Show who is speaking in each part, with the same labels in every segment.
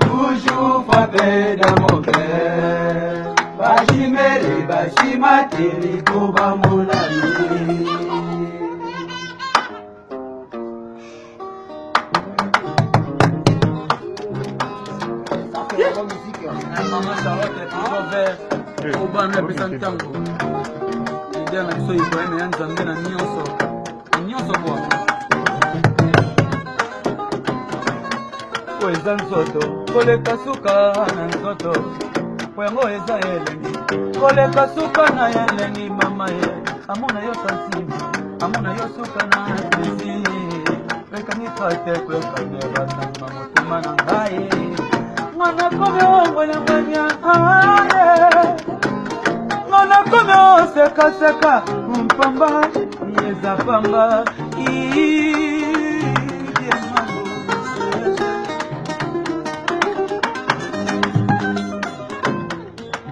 Speaker 1: Toujours frappé dans mon cœur. Bachimere, bachimatiri, koba mon ami.
Speaker 2: Maman Charlotte est toujours vert. Au bas, nous appelons tango. Il y a un peu de poème et un zambé dans Nyonso. Nyonso quoi? Eza nzoto koleka suka na nzoto poyango eza elengi koleka suka na elengi mama ye amona yo santima amona yo suka na pesi wekanika te kwekanyeba samba motema na ngai mwana komi ongwelengwenya aye mwana komi osekaseka mpamba yeza pamba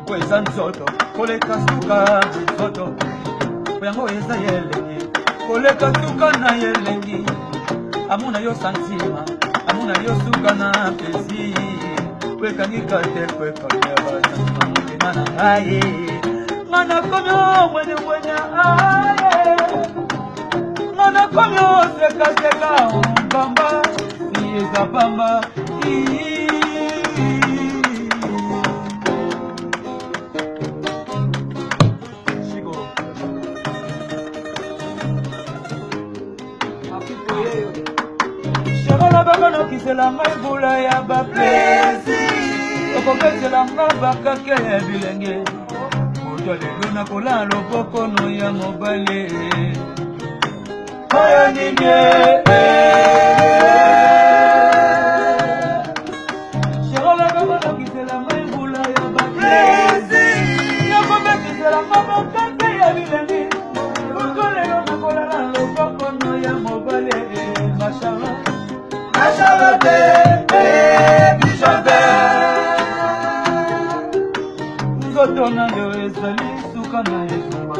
Speaker 2: Kweza nzoto, koleka suka nzoto poyango eza yelengi koleka suka na yelengi amuna yo santima amuna yo suka na pesi wekangika te kwekanyeba santima motema na ngai mwana komi ongwelengwenya aye mwana komi osekaseka mpamba yeza pamba Kisela maibula ya baplezi okokesela bakake ya bilenge moto lelo nakola loboko no ya mobale oyo nini sherola bakona kisela maibula ya baplezi okokesela bakake ya bilenge moto lelo nakola loboko no ya mobale mashallah Charlotte, Nzotona yo ezali suka na ezumba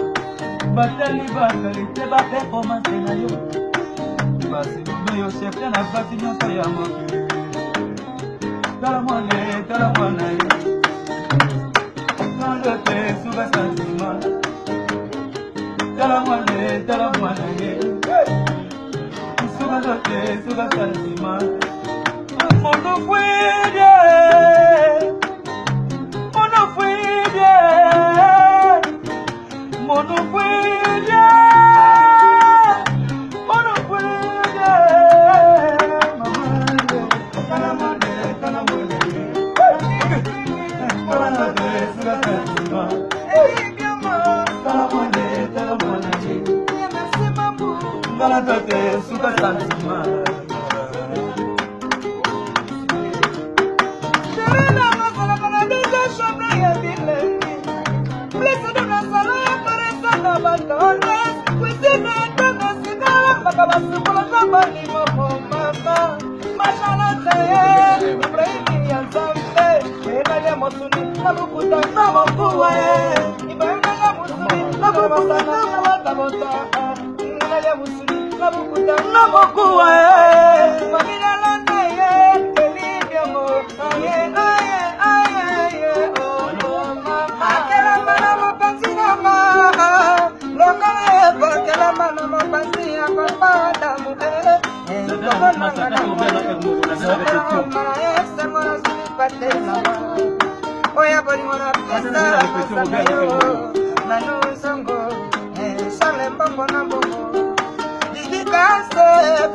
Speaker 2: batali bakalite ba performance na yo basi yo chefte na bati nyonso ya mokili tala mwana ye Charlotte suka santima tala mwana ye Suga santima mono fuide mono fuide mono fuide mono fuide mama kana mone suga santima tala mone Galatote suka santima Serena masala kana deja shomre ya bile Blessed na sala ya paresa na batone Kwizina tanga sigala mpaka basukula kama ni mama Mashala taye Ibrahimi ya zambe Ena ya mosuni Nabukuta na mokuwa Ibrahimi ya musuni Nabukuta na matabota ya musuli na bukuta na bokuwa mamina lana ye kelibyo mo aye oh mama akela mana mapanzi na ma lokala ye bakela mana mapanzi ya papa damu oya boni mona pesa nanu songo sale mbongo na mbongo Didikase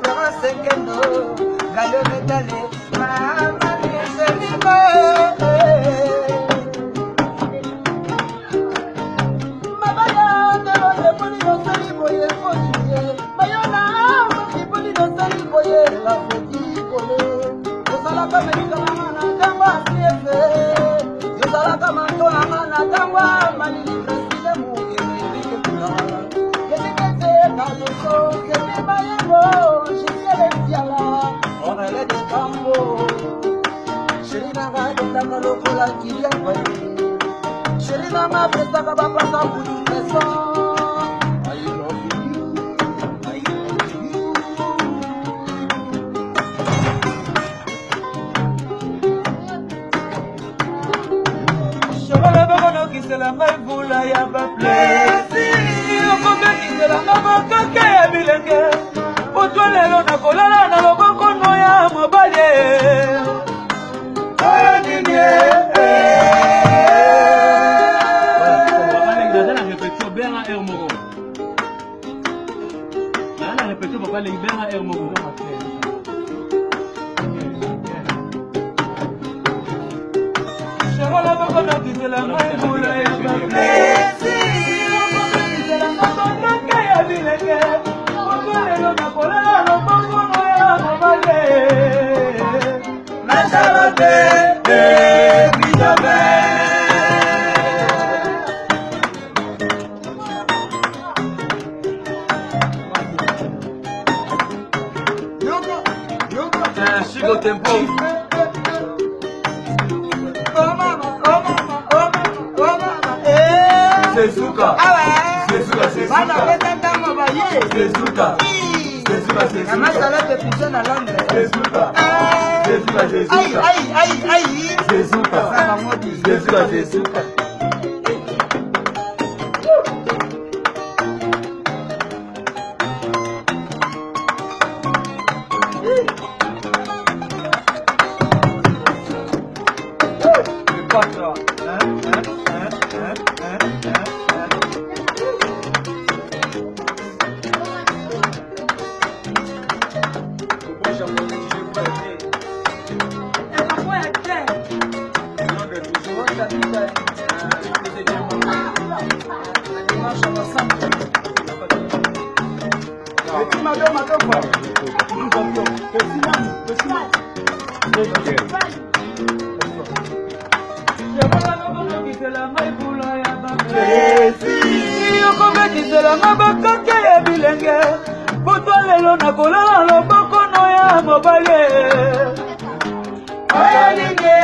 Speaker 2: Florence Kendo Galio Metale Mama Miselime Mabaya Delo Sepoli no Sali Boye Fotiye Bayona Mokipoli no Sali Boye La Foti Kole Yosala Kamerika Mana Kamba Siese Yosala Kamantona Mana Kamba Manili Presile Muke Mike Kula Chérie, Selina ma presta kaba pasa kujuneso. Kisela mai vula ya ba plesi okombe kisela ngaba kake ya bilenge otwalelo na kolala na loboko no ya mobali ayaninie
Speaker 3: na repetio benga ermogo na repetio papa le benga ermogo
Speaker 2: Shagola boko na kisela mai vula ya ba plesi okombe kisela ngaba kake ya bilenge otwalelo na kolala na loboko no ya mobali
Speaker 1: Nachalote bidobe Chico tempo Sezuka Sezuka
Speaker 2: Bana peta tango ba ye
Speaker 1: Sezuka Sezuka Sezuka
Speaker 2: Amasala te pisa na Londres
Speaker 1: Sezuka Sezuka Sezuka
Speaker 2: Ai
Speaker 1: Sezuka
Speaker 2: Sana modi
Speaker 1: Sezuka Sezuka
Speaker 2: Kisela mabakake ya bilenge potwalelo na kolala loboko no ya mobali ayalinge